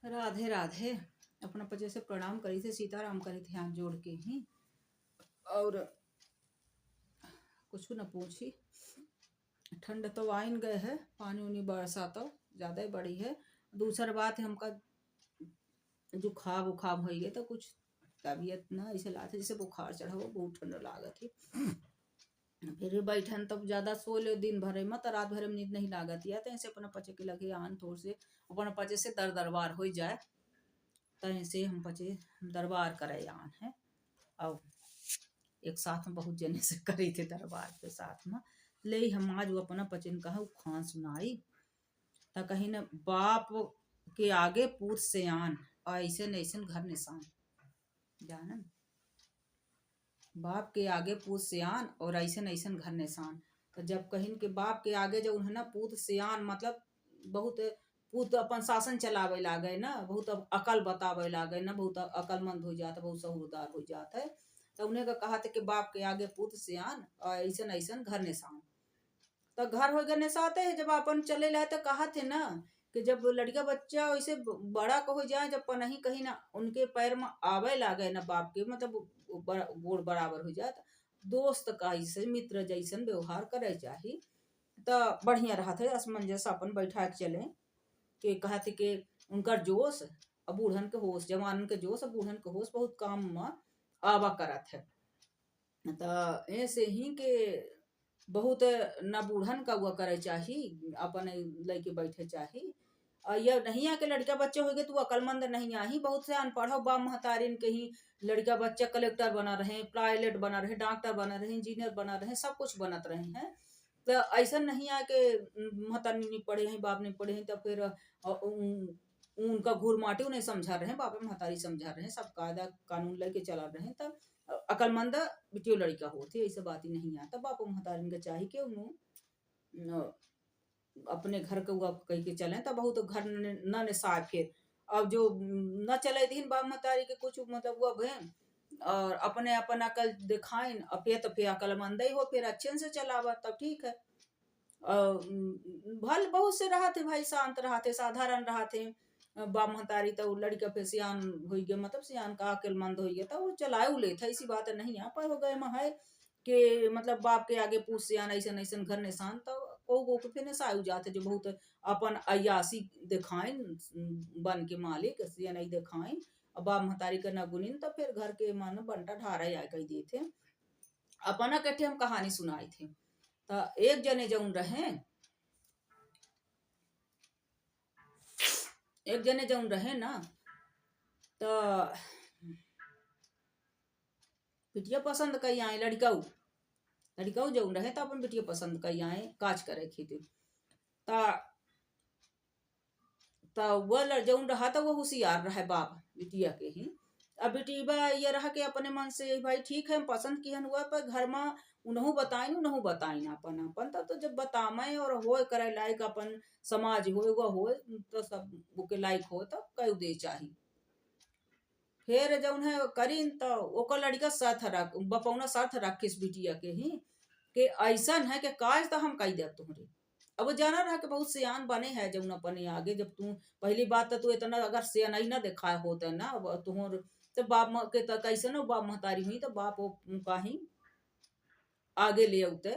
राधे राधे। अपना पचे से प्रणाम करी थे, सीताराम करी थे हाथ जोड़ के ही। और कुछ न पूछी, ठंड तो आइन गए है, पानी उनी बरसा तो ज्यादा ही बड़ी है। दूसरी बात है हमका जुखाम उखाम हो गए तो कुछ तबीयत ना ऐसे लाते जैसे बुखार चढ़ा हो, बहुत ठंड लागत है। फिर बैठन तब ज्यादा सो ले दिन भर में तो रात भर में नींद नहीं लागत या तो ऐसे अपना पचे के लगे आन थोड़ से अपना पचे से दरबार हो जाए तय से हम पचे दरबार करे आन है। और एक साथ में बहुत जने से करी थे दरबार के साथ में ले हम आज वो अपना पचन कहा खान सुनाई त कहीं न बाप के आगे पूत से आन ऐसे नैसन घर निशान जानन। बाप के आगे पूत सियान और ऐसे नैसन घर निशान। तो जब कहीं के बाप के आगे जो है ना पूत सियान मतलब बहुत पूत अपन शासन चलावे लागे ना, बहुत अकल बतावे लागे ना, बहुत अकलमंद हो जाता, बहुत समझदार हो जाता है। तो उन्हें का कहा था कि बाप के आगे पूत सियान और ऐसे नैसन घर निशान। तो घर हो गए निशाते है जब अपन चले लाए तो कहा थे ना कि जब लड़का बच्चा वैसे बड़ा को हो जाए, जब पनही कहीं ना उनके पैर में आवे लागे ना बाप के मतलब गोड़ बराबर हो जाए, दोस्त का ऐसे मित्र जैसन व्यवहार करे चाहिए। तो बढ़िया रहा थे असमंजस अपन बैठा के चले कि कहते कि उनका जोश अब बूढ़न के होश, जवान के जोश अब बूढ़न के होश बहुत काम में आवा करत है। तो ऐसे ही के बहुत न बूढ़न का हुआ करे चाहिए, अपन लड़के बैठे चाहिए। और यह नहीं है कि लड़का बच्चे हो गए तो अकलमंद नहीं आई, बहुत से अनपढ़ बा महतारिन के ही लड़का बच्चा कलेक्टर बना रहे, पायलट बना रहे, डॉक्टर बना रहे, इंजीनियर बना रहे, सब कुछ बनत रहे हैं। तो ऐसा नहीं है कि महतारिन नहीं पढ़े हैं, बाप नहीं पढ़े हैं तो फिर उनका घूर माटी नहीं समझा रहे हैं, बाप महतारी समझा रहे हैं, सब कायदा कानून लेके चला रहे हैं। तब अकलमंद बिटियो लड़का होती ऐसा बात ही नहीं आता। बाप महतारिन के चाहिए कि उन्होंने अपने घर के हुआ कह के चले तो बहुत घर न निसार फिर अब जो न चले दिन बाप महतारी के कुछ मतलब वो भे और अपने अपन अकल दिखाइन अपे तो फिर अकलमंद ही हो, फिर अच्छे से चलावा तब ठीक है। भल बहुत से रहा थे भाई, शांत रहा थे, साधारण रहा थे बाप महतारी तो लड़का पे सियान हो गया, मतलब सियान का अकलमंद हो गया तो वो चलाए ले था, ऐसी बात नहीं यहाँ पर हो गए में है कि मतलब बाप के आगे पूछ सियान ऐसे ऐसे घर निशान। तो को फिर नसायु जाते जो बहुत अपन अयासी दिखाएं बन के मालिक सिया नहीं दिखाएं अब बाप महतारी के न गुनिन तो फिर घर के मन बंटा ढारा या कह दिए थे। अपना कट्ठे हम कहानी सुनाए थे। तो एक जने जौन रहे, एक जने जौन रहे ना तो बिटिया पसंद कई आए लड़काऊ, लड़काऊ जौन रहे तो अपन बिटिया पसंद कई आए काज करे खेती। तो वह जौन रहा था वो होशियार रहा बाप बिटिया के ही। अब बिटिया ये रहा कि अपने मन से भाई ठीक है पसंद किहन हुआ पर घर में उन्हों बताइन अपन अपन तो जब बतामे और हो करे लायक अपन समाज हो तो सब के लायक हो तो कह दे चाहिए। फिर जौन है करीन तो ओकर लड़का साथ रख बपौना साथ रखिस बिटिया के ही कि ऐसा है कि काज तो हम कही दे तुम्हारे। अब वो जाना रहा कि बहुत सियान बने हैं जब अपने आगे, जब तू पहली बात तो तू इतना अगर सियान ही ना दिखाया होता ना तुहर तो बाप के तो कैसे ना बाप महतारी हुई तो बाप का ही आगे ले आते।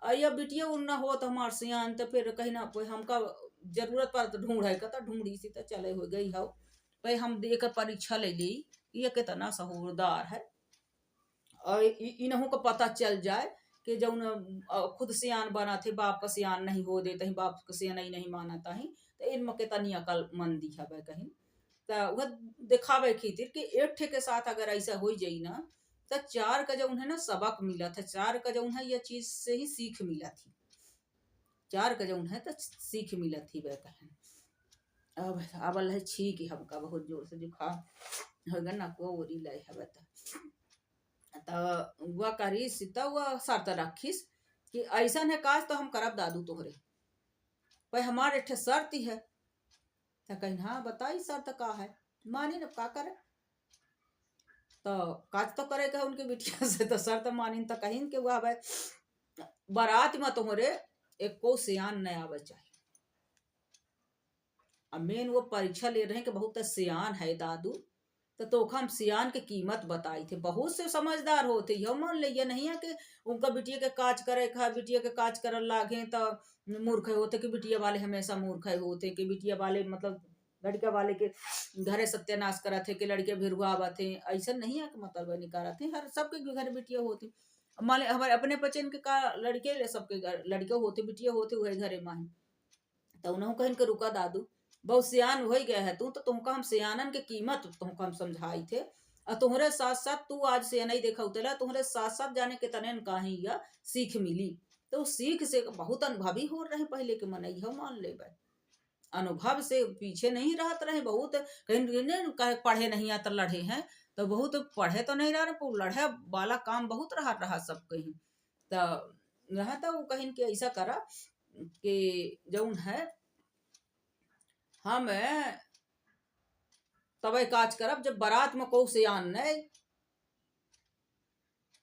या बिटिया उन्ना हो तो हमार सियान तो फिर कहीं ना कोई हमका जरूरत पर तो ढूंढे का तो ढूंढी सी तो चले हो गई हो भाई हम देकर परीक्षा ले ली ये कितना सहूरदार है। और इन्हों को पता चल जाए कि जौन खुद सियान बना थे बाप का सियान नहीं हो देते ही, बाप का सियान नहीं मानता ही तो इनमें के तनी अकल मंदी है कहीं। तो वह दिखावे खातिर कि एक ठे के साथ अगर ऐसा हो जाई ना तो चार का जौन है ना सबक मिला था, चार का जौन है यह चीज से ही सीख मिला थी, चार का जौन है तो सीख मिला थी वह कहें। अब आवल है छीक हमका बहुत जोर से जुकाम होगा ना को ओरी लाई है बता। तो वह करीस तो वह शर्त रखीस कि ऐसा है काज तो हम करब दादू तोहरे भाई हमारे एक शर्त ही है। तो कहीं हाँ बताई शर्त का है, मानी न का करे तो काज तो करे का उनके बिटिया से तो शर्त मानी तो कहीं के वह भाई बारात में तुम्हारे एक को सियान नहीं आवे चाहिए। अब मेन वो परीक्षा ले रहे हैं कि बहुत सियान है दादू, तो हम सियान के कीमत बताई थे। बहुत से समझदार होते यो मान ले, ये नहीं है कि उनका बिटिया के काज करे खा बिटिया के काज कर लागे तो मूर्ख होते कि बिटिया वाले हमेशा मूर्ख होते कि बिटिया वाले मतलब लड़का वाले के घरे सत्यानाश करा थे कि लड़के भिरुआ थे। ऐसा नहीं है कि मतलब निकाला थे, हर सबके घर बिटिया होती। मान ले हमारे अपने बच्चन के का लड़के सबके घर लड़के होते बिटिया होते हुए घरे माही, तो उन्होंने कहीं के रुका दादू बहुत सियान हो गया है तू, तो तुमका हम सियानन के कीमत तुमको हम समझाई थे। और तुम्हारे साथ साथ तू आज से नहीं देखा उतला, तुम्हारे साथ साथ जाने के तने कहीं या सीख मिली। तो सीख से बहुत अनुभवी हो रहे पहले के मन हो मान ले भाई, अनुभव से पीछे नहीं रहत रहे। बहुत कहीं पढ़े नहीं आता लड़े हैं, तो बहुत पढ़े तो नहीं रहा, लड़े वाला काम बहुत रहा सब कहीं। तो रहा था वो कहीं के ऐसा करा कि जौन है हम तबे काज करब जब बारात में को सियान नहीं,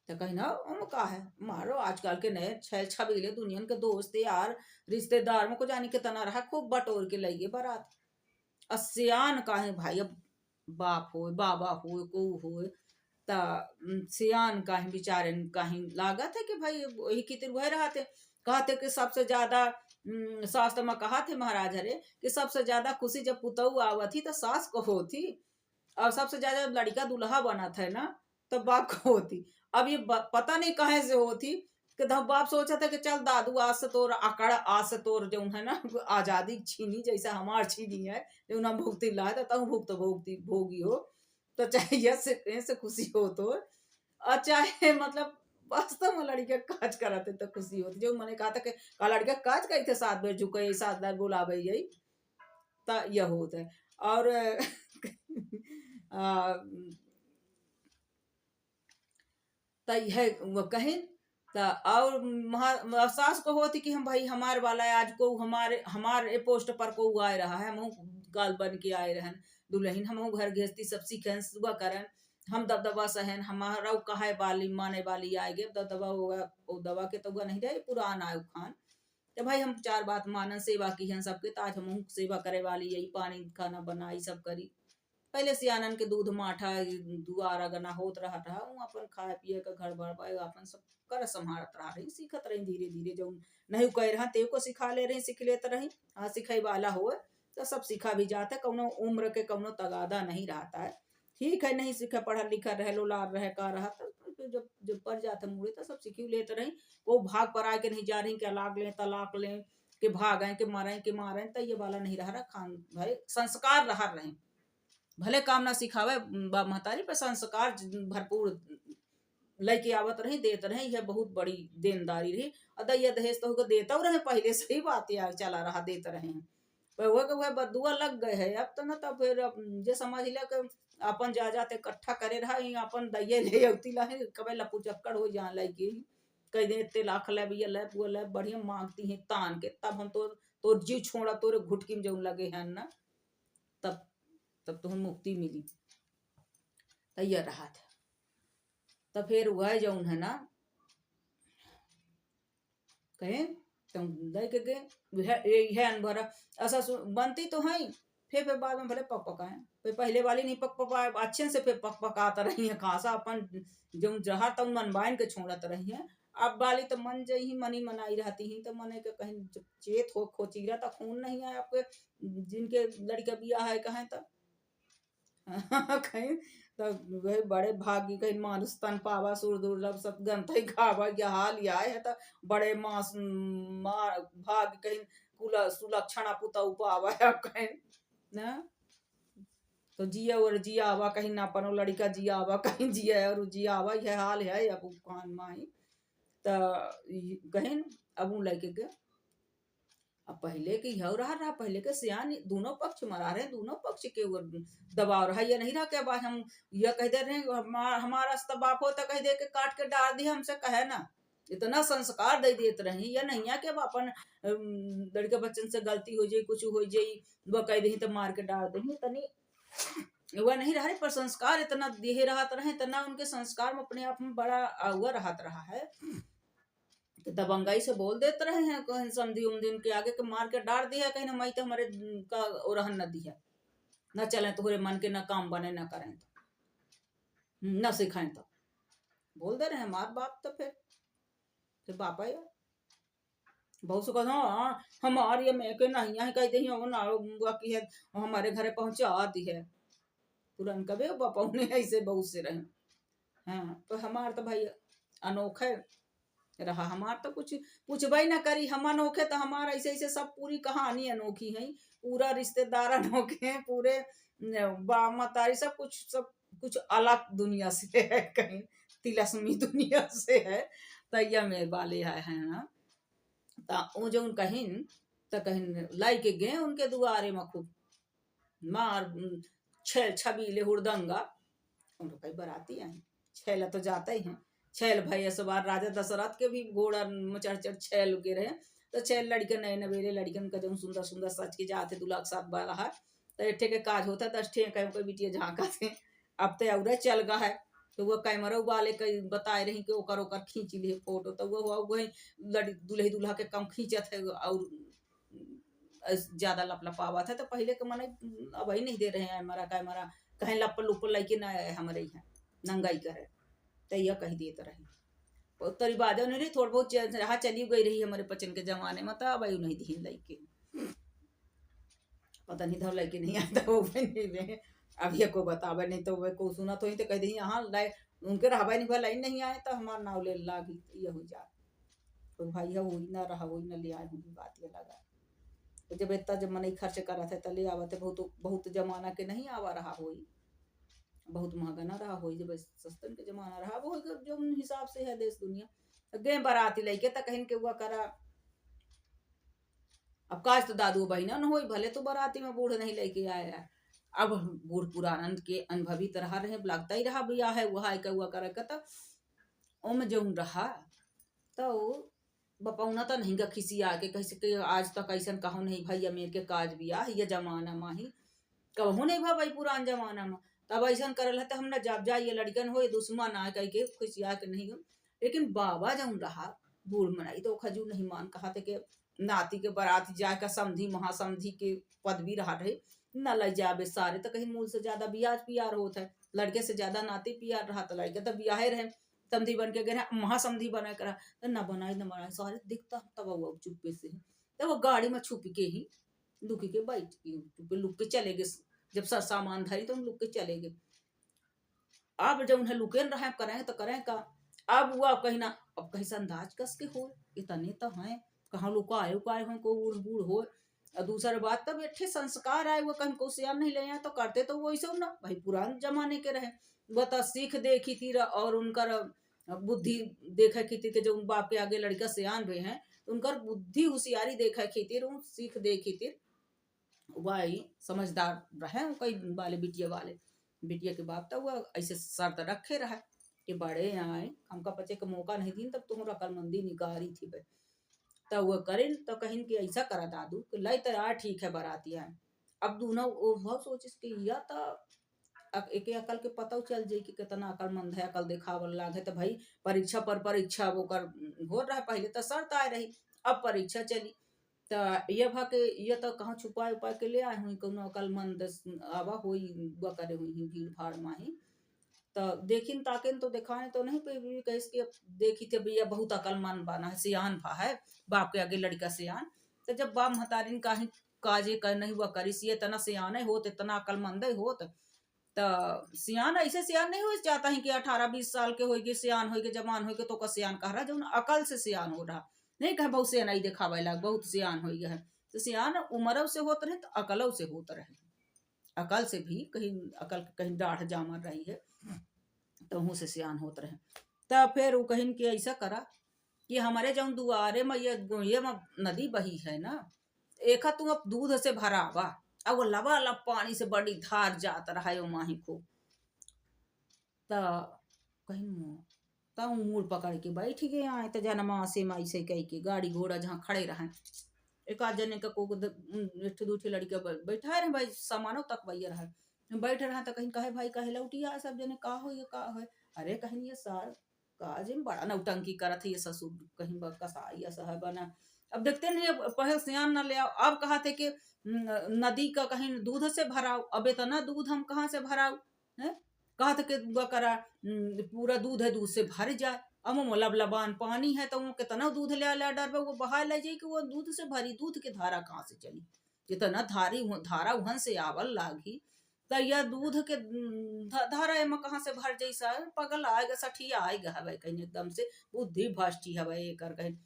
तो कहीं ना हम का है मारो आजकल के नए छह छबीले दुनिया के दोस्त यार रिश्तेदार में को जाने के तना रहा खूब बटोर के लइए बारात। सियान का है भाई, अब बाप हो बाबा हो को हो ता सियान का है बेचारे कहीं लागत है कि भाई वही की वह रहा थे। कहते कि सबसे ज्यादा शास्त्र में कहा थे महाराज हरे कि सबसे ज्यादा खुशी जब पुतऊ आवत थी तो सास को होती, और सबसे ज्यादा लड़का दुल्हा बना था ना तो बाप को होती। अब ये पता नहीं कहे से होती कि बाप सोचा था कि चल दादू आज से तोर आकड़ आज से तोर जो है ना आजादी छीनी जैसा हमार छीनी है जो ना भुगती ला तो तू भुगत भोगती भोगी हो, तो चाहे से खुशी हो तो और चाहे मतलब वास्तव में लड़के काज कराते तो खुशी होती। जो मैंने कहा था कि का लड़के काज कही थे 7 बजे झुके 7 बार बुलावे यही तो यह होता है। और वो कहें तो और सास को होती कि हम भाई हमारे वाला आज को हमारे पोस्ट पर को आए रहा है, हम गाल बन के आए रहन दुल्हन, हम घर घेस्ती सब सीखें सुबह करें हम दबदबा सहन हमारा कहा बाली माने वाली आएगे दबदबा होगा वो दवा के तो नहीं रहे पुराना आयु खान। तो भाई हम 4 बात मानन सेवा की हैं सबके, ताज हम सेवा करे वाली यही पानी खाना बनाई सब करी। पहले सियानन के दूध माठा दुआरा गना होत रहा था वो अपन खाए पिए का घर भर पाए अपन सब कर संभालत रहा रही सीखत रही धीरे धीरे जो नहीं कह रहा ते को सिखा ले रही सीख लेते रही। हाँ सिखाई वाला हो तो सब सीखा भी जाता है, कौनो उम्र के कौनो तगादा नहीं रहता है। ठीक है नहीं सीखा पढ़ा लिखा रहे लो लार रहे का रहा तो जब जब पढ़ जाते मुड़े तो सब सीखी लेते रही। वो भाग पर आके नहीं जा रही कि अलाक लें तलाक लें कि भागें कि मारें तो ये वाला नहीं रहा खान भाई संस्कार रहा रहे भले काम ना सिखावे महतारी पर संस्कार भरपूर लेके आवत रही देते रहे, यह बहुत बड़ी देनदारी रही। अदय दहेज तो देता रहे पहले से ही बात यार चला रहा देते रहे हैं वह बदुआ लग गए है अब तो ना तब फिर जे समझ लिया कि अपन जा जाते इकट्ठा करे रहा अपन दैये ले अवती ला कबे लपू चक्कर हो जान लगी कई दिन इतने लाख ले भी ले वो ले बढ़िया मांगती हैं तान के तब हम तो जीव छोड़ा तोरे घुटकी में जो लगे हैं ना तब तब तो हम मुक्ति मिली तैयार रहा था। तो फिर वह जौन है ना कहें तुम दे के गए यह अनभरा ऐसा बनती तो है फिर बाद में भले पक पकाए फिर पहले वाली नहीं पक पकाए अच्छे से फिर पक पकाता रही है खासा अपन जो जहा तक मनबाइन के छोड़त रही है। अब वाली तो मन जही मनी मनाई रहती ही तो मने के कहीं चेत हो खोचीरा तक खून नहीं है आपके जिनके लड़का बिया है कहें तो कहीं तो वही बड़े भाग्य कहीं मानुष तन पावा सुर दुर्लभ सतगंत खावा या हाल या है तो बड़े मास भाग्य कहीं कुल सुलक्षणा पुता पावा कहीं ना तो जिया और जिया आवा कहीं ना पनो लड़का जिया आवा कहीं जिया और जिया आवा यह हाल है अब कान माही तो कहीं अब लड़के के अब पहले के यह रहा पहले के सियान दोनों पक्ष मरा रहे दोनों पक्ष के दबाव रहा ये नहीं रहा कि अब हम यह कह दे रहे हमारा बाप हो तो कह दे के काट के डाल दिया हमसे कहे ना इतना संस्कार दे देते रहे। या नहीं है कि अब अपन लड़के बच्चन से गलती हो जाए कुछ हो जाए वह कह दी तो मार के डाल देंगे तनी वह नहीं रहा पर संस्कार इतना दे रहा रहे इतना उनके संस्कार में अपने आप में बड़ा हुआ रहा है। तो दबंगाई से बोल देते रहे हैं कहीं समधी उमदी उनके आगे के मार के डाल दिया कहीं ना मई तो हमारे का ओरहन न दिया न चले तो मन के न काम बने न करें तो न सिखाएं तो बोल दे रहे हैं मार बाप तो फिर बापा यार बहुत से कहना हाँ हमारी ये मैं के नहीं यहाँ कह दी हो ना बाकी है हमारे घरे पहुंचा आती है तुरंत कभी बापा ने ऐसे बहुत से रहे। हाँ तो हमार तो भाई अनोखे रहा हमार तो कुछ पूछबई ना करी हम अनोखे तो हमारा ऐसे ऐसे सब पूरी कहानी अनोखी है पूरा रिश्तेदार अनोखे हैं पूरे मतारी सब कुछ अलग दुनिया से है कहीं तिलस्मी दुनिया से है तैया मेरे वाले है ना वो जो कहीं तो कहीं लाई के गए उनके दुआरे में खूब मार छेल छबीले हुड़दंगा उनको कई बराती आई छैला तो जाता ही है छैल भाई इस बार राजा दशरथ के भी घोड़ा चढ़ चढ़ छैल के रहे तो छैल लड़के नए नवेले लड़कन का जो सुंदर सुंदर सच के जाते दूल्हा के साथ बड़ा है तो एठे के काज होता है 10 ठे कहीं कोई बिटिया झांका थे अब तो और चल गया है तो वो कैमरा वाले कई बताए रही कि ओकर ओकर खींच लिए फोटो तो वो दूल्हे दूल्हा के कम खींचत है और ज्यादा लपलपावा था तो पहले के मन अब ही नहीं दे रहे हैं हमारा कैमरा कहीं लप लुप लेके ना हमारे यहाँ नंगाई करे तो यह कह देते रहे बहुत तरी बाजो नहीं रही थोड़ा बहुत रहा चली गई रही हमारे पचन के जमाने में तो अब नहीं दी लड़के पता नहीं था लड़के नहीं आता वो नहीं अब ये को बतावे नहीं तो वे को सुना तो ही तो कह दी यहाँ उनके रहबा नहीं भाई लाइन नहीं आए तो हमारा नाव ले लागी ये हो जा तो भाई है वही ना रहा वही ना ले आए होंगी बात ये लगा तो जब इतना जब मन खर्च करा था तले आवते बहुत बहुत जमाना के नहीं आवा रहा होई बहुत महंगा ना रहा हो जब सस्तन के जमाना रहा वो जो हिसाब से है देश दुनिया गए बाराती लेके तक कहीं के हुआ करा अब काज तो दादू बहना न हो भले तो बाराती में बूढ़ नहीं लेके आया अब बूढ़ पुरान के अनुभवी तरह रहे लगता ही रहा भैया है वह हुआ करा ओम जो रहा तो बपौना तो नहीं खिसी आके कैसे के आज तक ऐसा कहूँ नहीं भाई अमीर के काज बिया ये जमाना माही कहूँ नहीं भाई पुरान जमाना में तब ऐसा करल है तो हम न जब जाइए लड़कन हो दुश्मन आ कह के खुशिया के नहीं लेकिन बाबा जब रहा बूढ़ मनाई तो खजू नहीं मान कहा थे कि नाती के बारात जाकर समधी महासमधी के पद भी रहा रहे न ले जाबे सारे तो कहीं मूल से ज्यादा ब्याज पियार होता है लड़के से ज्यादा नाती पियार रहा तो लड़के तो ब्याहे रहे समधी बन के गए महासमधी बना करा तो न बनाए सारे दिखता तब वो चुप्पे से तब वो गाड़ी में छुप के ही दुखी के बैठ के लुक के चले गए जब सब सामान धरी तो हम लुक के चले गए अब जब उन्हें लुके रहे करें तो करें का अब वो कहीं ना अब कहीं से अंदाज कस के हो इतने तो हैं कहाँ लुकाए उकाए हो को उड़ बूढ़ हो और दूसरी बात तब एठे संस्कार आए वो कहीं को सियार नहीं ले तो करते तो वही सब ना भाई पुराने जमाने के रहे वो तो सीख देखी थी और उनकर बुद्धि देखा की थी जो उन बाप के आगे लड़का सियान रहे हैं तो उनकर बुद्धि होशियारी देखा की थी सीख देखी थी वही समझदार रहे कई वाले बिटिया के बाप तब वह ऐसे शर्त रखे रहा कि बड़े आए हमका बच्चे का मौका नहीं दी तब तुम्हारा अकलमंदी निकारी थी भाई तब वह करें तो कहीं कि ऐसा करा दादू कि लई तो यार ठीक है बरातिया अब दोनों बहुत सोचिस कि या तो एक अकल के पता चल जाए कि कितना अकलमंद है अकल दिखावल लागे तो भाई परीक्षा पर परीक्षा वो कर हो रहा है पहले तो शर्त आए रही अब परीक्षा चली तो ये भा के ये तो कहाँ छुपा उपा के ले आए हुई कोनो अकलमंद आवा हुई हुआ करे हुई भीड़ भाड़ माही तो देखिन ताकिन तो दिखाने तो नहीं पे कैस के देखी थे भैया बहुत अकलमंद बना है सियान भा है बाप के आगे लड़का सियान तो जब बाप महतारिन काहे काजे कर नहीं हुआ करिस ये तना सियान होत इतना अकलमंद होत तो सियान ऐसे सियान नहीं हो जाता है कि 18-20 साल के होगी सियान होगी जवान होगी तो का सियान कह रहा जो अकल से सियान हो रहा नहीं कहे बहुत सियान नहीं दिखावे लग बहुत सियान हो गया है तो सियान उम्र से होते रहे तो अकल से होते रहे अकल से भी कहीं अकल कहीं डाढ़ जामर रही है तो हूँ से सियान होते रहे तब फिर वो कहीं कि ऐसा करा कि हमारे जब दुआरे में ये नदी बही है ना एक तू अब दूध से भरावा अब वो लबा लब पानी से बड़ी धार जाता रहा है माही को कहीं तब मूड पकड़ के बैठ गए आए तो जनमा से माई से कह के गाड़ी घोड़ा जहाँ खड़े रहे एक आध जने का को दूठे लड़के बैठा रहे भाई सामानों तक भैया रहा बैठ रहा तो कहीं कहे भाई कहे लौटिया सब जने का हो ये का हो अरे कहीं ये सार काज में बड़ा नौटंकी करत है ये ससुर, कहीं कसाई ऐसा है बना। अब देखते नहीं, पहले सियान न ले आओ, अब कहा थे कि नदी का कहीं दूध से भराओ, अब इतना दूध हम कहाँ से भराओ है। कहा था कि करा पूरा दूध है, दूध से भर जाए। अब वो लबलबान पानी है तो वो कितना दूध ले ला डर वो बहा ले जाए कि वो दूध से भरी, दूध की धारा कहाँ से चली, जितना धारा वहन से आवल लागी तो यह दूध के धारा में कहाँ से भर जैसा पगल आएगा, सठिया आएगा हवे कहीं एकदम से बुद्धि भ्रष्टी हवे ये कर कहीं।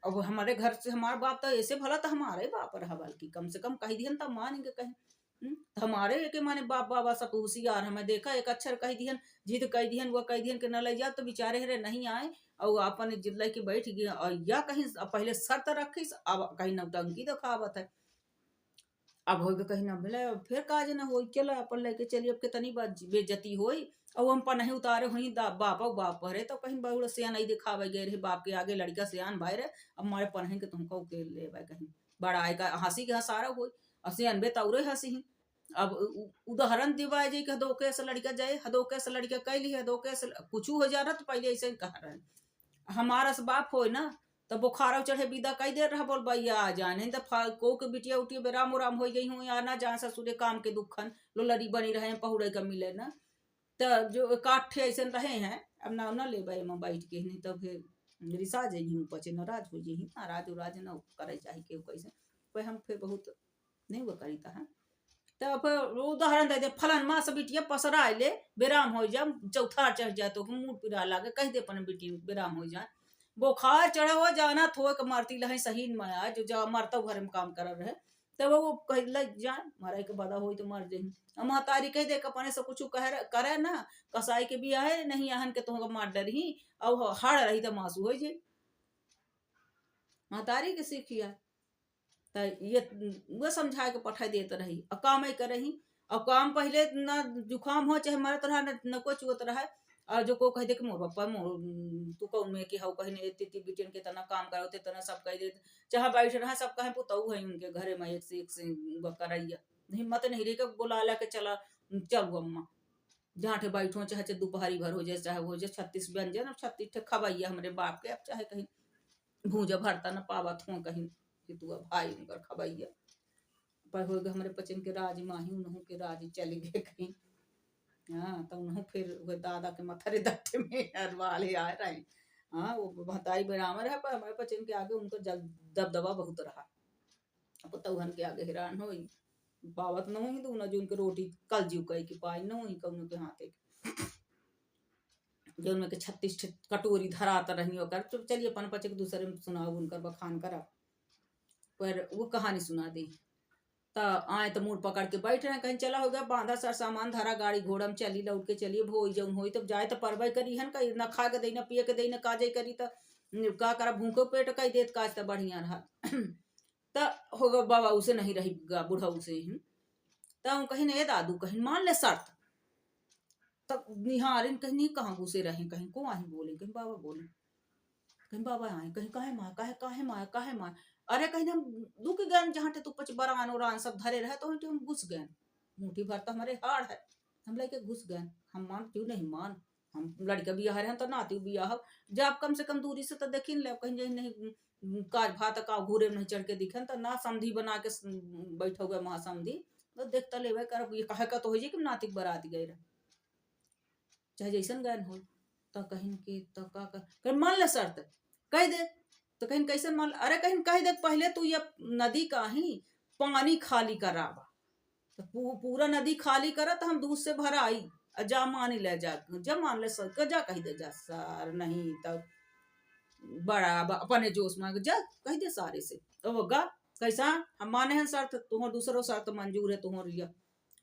अब हमारे घर से हमारा बाप तो ऐसे भला तो हमारे बाप रहा, बल्कि कम से कम कही दिहन तब मानेंगे कहीं। तो हमारे के माने बाप बाबा सब होशियार, हमें देखा एक अक्षर कही दिहन, जिद कही दिहन, वो कही दिहन के न ले जा तो बेचारे हरे नहीं आए और अपन जिद लेके बैठ गए, और या कहीं पहले शर्त रखी, अब कहीं नौटंकी दिखावत है। अब हो कहीं ना मिले फिर काज ना हो, चलो अपन लेके चलिए, अब कितनी बात बेइज्जती होई और हम पर नहीं उतारे हुई बाप भरे तो कहीं बहुड़ सियान नहीं दिखावे गए रहे बाप के आगे, लड़का सियान भाई रहे अब हमारे पढ़े के तुमको के ले कहीं बड़ा आएगा हंसी के हसारा हो और सियान बे तौरे हंसी ही। अब उदाहरण दिवाए जी हदोके से लड़का जाए, हदोके से लड़का कैली, हदोके से कुछ हो जा रहा तो पहले ऐसे ही कह रहे हमारा से बाप हो ना तो बुखार चढ़े विदा कई देर रहा बोल भैया आ जाने तो को के बिटिया उटिया बेराम उराम हो गई हूँ या ना जहाँ ससुरे काम के दुखन लो लड़ी बनी रहे पहुड़े का मिले ना तो जो काठे ऐसे रहे हैं अब ना ना ले भाई मैं बैठ के नहीं तो फिर रिसा जाइ हूँ पचे नाराज हो जाइ नाराज उराज न करे चाहे के कैसे कोई हम फिर बहुत नहीं वो करी था तो फिर उदाहरण दे दे फलन माँ से बिटिया पसरा ले बेराम हो जाए, चौथा चढ़ जाए तो मुंह पिरा लागे कह दे अपन बेटी बेराम हो जाए, बुखार चढ़ा हो जाना थोक मारती लहे सही माया जो जा मरता घर में काम कर रहे तब वो कह जान मारे के बदा हो तो मर जाही। महतारी कह दे अपने से कुछ करे ना कसाई के भी आए नहीं आहन के तुमको मार डरही और हाड़ रही तो मासू हो जाए, महतारी के सीखिया तो ये वो समझा के पठा देते रही और काम ही कर रही और काम पहले ना जुकाम हो चाहे मरत रहा न कुछ होत रहा और जो को कह दे कि मोर पप्पा तू कौन में कि हाउ कहीं तिती बिटियन के तना काम कराते तना सब कह दे चाहे बैठ रहा सब कहे पुतऊ है उनके घरे में एक से करैया हिम्मत नहीं रही के बोला ला के चला चल अम्मा जहाँ ठे बैठो चाहे दोपहरी भर हो जाए चाहे हो जाए 36 व्यंजन और 36 ठे खबैया हमारे बाप के अब चाहे कहीं भूजा भरता न पावत हो कहीं कि तू भाई उनकर खबैया पर हो गए हमारे पचन के राज माही उन्हों के राज चले गए कहीं। हाँ तो उन्हों फिर वो दादा के मथरे दट्टे में अरवाले आ रहे हैं। हाँ वो महतारी बराबर है पर हमारे पचन के आगे उनको दबदबा बहुत रहा, अब तौहन के आगे हैरान हो पावत न हुई तो उन्हें जो उनके रोटी कल जीव कही की पाई न हुई कौन के हाथे जो उनके 36 कटोरी धराता रही कर तो चलिए अपन पचे दूसरे में सुनाओ उनकर बखान करा पर वो कहानी सुना दी तो आए तो मुड़ पकड़ के बैठ रहे कहीं चला हो गया बांधा सर सामान धरा गाड़ी घोड़ा में चली लौट के चलिए भोई जौन हो तब जाए तो परवाई करी है न खा के दी न पिए के दी न काजे करी तो का करा भूखो पेट कही देत काज तो बढ़िया रहा तो होगा बाबा उसे नहीं रही बुढ़ा उसे तो कहीं नहीं दादू कहीं मान ले शर्त तब निहारिन कहीं नहीं कहाँ घुसे रहे कहीं को आही बोले कहीं बाबा बोले कहीं बाबा आए कहीं काहे माँ काहे माँ अरे कहीं हम दुख गए जहाँ तू पच बरान उरान सब धरे रहे तो हम घुस गए मुठी भर तो हमारे हाड़ है हम लेके घुस गए हम मान क्यों नहीं मान हम लड़का बियाह रहे तो नाती बियाह जब कम से कम दूरी से तो देखी ले कहीं नहीं काज भात का घूरे नहीं चढ़ के दिखन तो ना समधी बना के बैठो गए महासमधी तो देखता ले कर ये कहे का तो हो कि नातिक बरात गए रहे चाहे जैसन गायन हो तो कहीं के तो का मान ले शर्त कह दे तो कहीं कैसे मान अरे कहीं कह दे पहले तू ये नदी का ही पानी खाली करावा तो पूरा नदी खाली करा तो हम दूध से भरा आई जा मान ले जा जब मान ले सर जा कह दे जा सर नहीं तो बड़ा अपने जोश में जा कह दे सारे से तो वो गा कैसा हम माने हैं शर्त तुम्हार दूसरो शर्त मंजूर है तुम्हार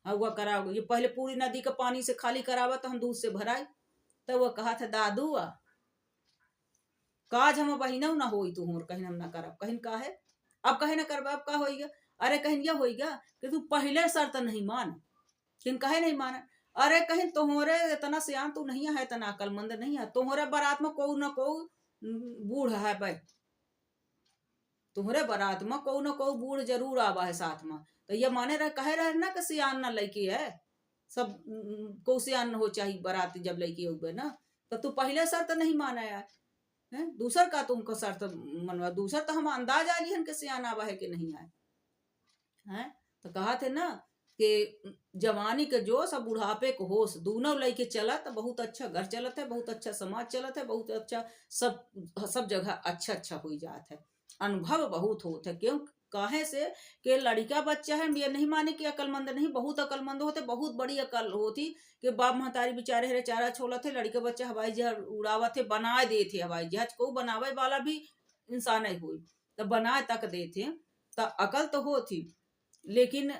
हुआ करा ये पहले पूरी नदी का पानी से खाली करावा तो हम दूध से भराए तो वो कहा था दादू काज हम बहिना ना हो तुहर कहीं हम ना करब कहीं का है अब कहे ना करब अब का होइगा अरे कहीं यह होइगा कि तू पहले शर्त नहीं मान किन कहे नहीं माना अरे कहीं तोहरे इतना सियान तू नहीं है इतना अकलमंद नहीं है तोहरे बारात में को न को बूढ़ है भाई तुम्हारे बारात में को न को बूढ़ जरूर आवा है साथ में तो ये माने रहे कहे रहे ना कि सियान ना लड़की है सब को सियान हो चाहिए बारात जब लड़की हो ना तो तू पहले शर्त नहीं माना यार है, दूसर का तुमको शर्त मनवा, दूसर तो हम अंदाज आ लिहन के सियान आवा है कि नहीं आए हैं। तो कहा थे ना कि जवानी के जोश और बुढ़ापे को होश दोनों लेके चलत बहुत अच्छा घर चलत है, बहुत अच्छा समाज चलत है, बहुत अच्छा सब जगह अच्छा अच्छा हुई जात है। अनुभव बहुत होता है, क्यों काहे से कि लड़का बच्चा है, ये नहीं माने कि अकलमंद नहीं, बहुत अकलमंद होते, बहुत बड़ी अकल होती कि बाप महतारी बेचारे हरे चारा छोला थे, लड़के बच्चा हवाई जहाज उड़ावा थे, बनाए दे थे हवाई जहाज को, बनावे वाला भी इंसान ही हुई तो बनाए तक दे थे। तो अकल तो होती, लेकिन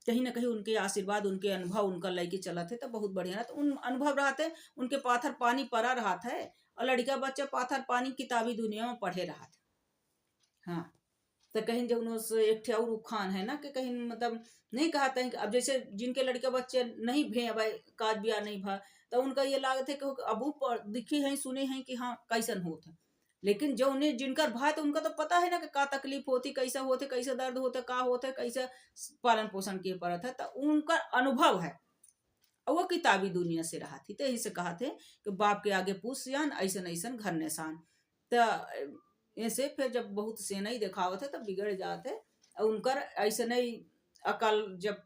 कहीं ना कहीं उनके आशीर्वाद, उनके अनुभव उनका लेके चला थे तो बहुत बढ़िया। तो उन अनुभव रहते, उनके पाथर पानी पड़ा रहा था, और लड़का बच्चा पाथर पानी किताबी दुनिया में पढ़े रहा था। हाँ, तो कहीं जो उनसे एक ठे और उखान है ना कि कहीं मतलब नहीं कहते हैं कि अब जैसे जिनके लड़के बच्चे नहीं भे अब काज बिया नहीं भा, तो उनका ये लागत है कि अबू दिखी है सुने हैं कि हाँ कैसन होता, लेकिन जो उन्हें जिनकर भाई तो उनका तो पता है ना कि का तकलीफ होती, कैसा होते, कैसे दर्द होता, का होता, कैसे पालन पोषण किए पड़त है, तो उनका अनुभव है और वो किताबी दुनिया से रहा थी। तो यही से कहा थे कि बाप के आगे पूछ सियान, ऐसन ऐसन घर निशान। तो ऐसे फिर जब बहुत से नहीं दिखावत है तब बिगड़ जाते, और उनकर ऐसे नहीं अकल जब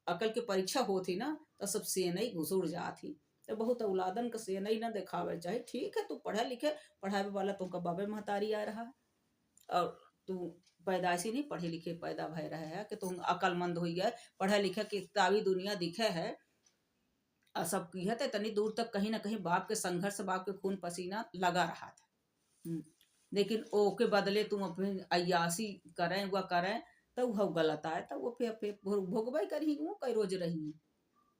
अकल की परीक्षा होती ना तो सब से नहीं घुसुड़ जाती। तो बहुत औलादन का से नहीं ना दिखावे चाहे, ठीक है तू पढ़े लिखे, पढ़ावे वाला तुमका बाबे महतारी आ रहा है, और तू पैदाइशी नहीं पढ़े लिखे पैदा भय रहे है कि तुम अकलमंद हो गए, पढ़े लिखे किताबी दुनिया दिखे है सब की है, तो इतनी दूर तक कहीं ना कहीं बाप के संघर्ष, बाप के खून पसीना लगा रहा था। लेकिन ओके बदले तुम अपनी अयासी करें वह करें तो वह गलत आए, तो वो फिर भोगबाई करी, वो कई रोज रही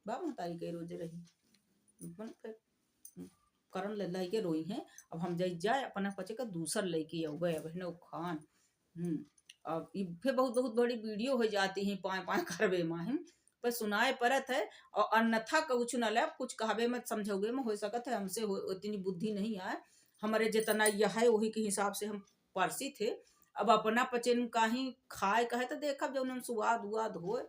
बाप महतारी कई रोज रही फिर करन ले के रोई है। अब हम जाए अपना पचे का दूसर लेके अब बहने खान अब फिर बहुत बहुत बड़ी वीडियो हो जाती है, पाए पाए करवे माहिम पर सुनाए परत है, और अन्यथा कुछ न ले कुछ कहबे मत समझोगे में हो सकत है हमसे उतनी बुद्धि नहीं आए, हमारे जितना यह है वही के हिसाब से हम पारसी थे। अब अपना पचन काही खाए कहे तो देखा जब स्वाद उवाद हो,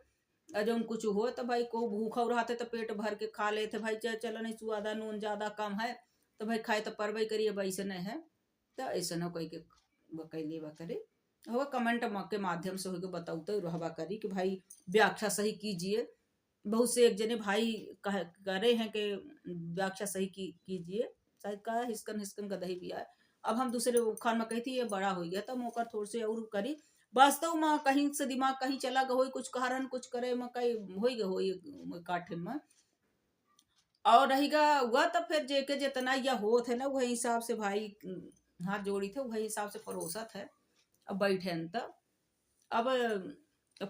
जब कुछ हो तो भाई को भूखा रहते तो पेट भर के खा लेते, भाई चलो नहीं स्वादा नून ज्यादा कम है तो भाई खाए तो परबे करिए, वैसे नहीं है तो ऐसा न कोई के कैले करे हो कमेंट के माध्यम से होके बताते रहबा करी कि भाई व्याख्या सही कीजिए। बहुत से एक जने भाई करे हैं कि व्याख्या सही कीजिए, शायद का हिस्कन हिस्कन का दही भी आए। अब हम दूसरे खान में कहती ये बड़ा हो गया तो मौका थोड़ से और करी, वास्तव में कहीं से दिमाग कहीं चला गया हो, कुछ कारण कुछ करे में कहीं हो काठिन में और रहेगा हुआ, तो फिर जेके जितना यह होत है ना वही हिसाब से भाई हाथ जोड़ी थे वही हिसाब से परोसत है। अब बैठे न अब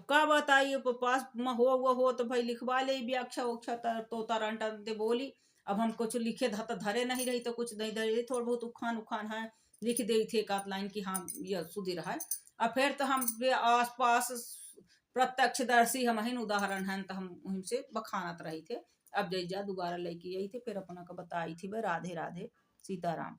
का बताइए पास में हो तो भाई लिखवा ले व्याख्या उख्या तो तारंटा दे बोली। अब हम कुछ लिखे धरे नहीं रही तो कुछ नहीं धरे, थोड़ा बहुत उखान उखान है लिख दे थे एक आध लाइन की हाँ यह सुधी रहा है। अब फिर तो हम आस पास प्रत्यक्षदर्शी हम ही उदाहरण है तो हम उनसे बखानत रही थे। अब जैजा दोबारा लेके आई थी फिर अपना का बताई थी भाई राधे राधे सीताराम।